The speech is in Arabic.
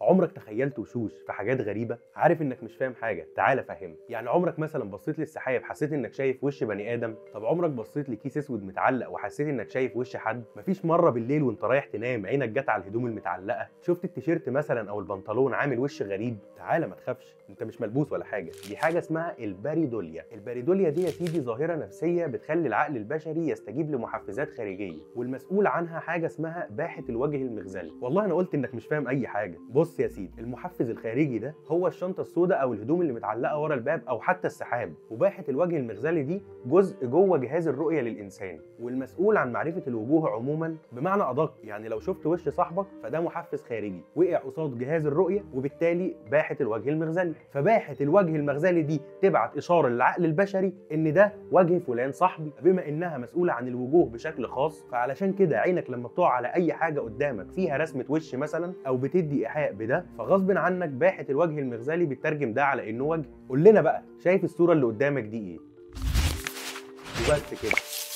عمرك تخيلت وشوش في حاجات غريبه؟ عارف انك مش فاهم حاجه، تعال افهمك. يعني عمرك مثلا بصيت للسحاب حسيت انك شايف وش بني ادم؟ طب عمرك بصيت لكيس اسود متعلق وحسيت انك شايف وش حد؟ مفيش مره بالليل وانت رايح تنام عينك جت على الهدوم المتعلقه؟ شفت التيشيرت مثلا او البنطلون عامل وش غريب؟ تعال ما تخافش، انت مش ملبوس ولا حاجه، دي حاجه اسمها الباريدوليا. الباريدوليا دي يا سيدي ظاهره نفسيه بتخلي العقل البشري يستجيب لمحفزات خارجيه، والمسؤول عنها حاجه اسمها باحه الوجه المغزلي. والله انا قلت انك مش فاهم اي حاجه. بص يا سيدي، المحفز الخارجي ده هو الشنطه السوداء او الهدوم اللي متعلقه ورا الباب او حتى السحاب، وباحه الوجه المغزلي دي جزء جوه جهاز الرؤيه للانسان، والمسؤول عن معرفه الوجوه عموما. بمعنى ادق يعني لو شفت وش صاحبك فده محفز خارجي وقع قصاد جهاز الرؤيه، وبالتالي باحه الوجه المغزلي. فباحه الوجه المغزلي دي تبعت اشاره للعقل البشري ان ده وجه فلان صاحبي. بما انها مسؤوله عن الوجوه بشكل خاص، فعلشان كده عينك لما بتقع على اي حاجه قدامك فيها رسمه وش مثلا او بتدي ايحاء بده، فغصب عنك باحه الوجه المغزلي بتترجم ده على انه وجه. قول لنا بقى، شايف الصوره اللي قدامك دي ايه؟ وبس كده.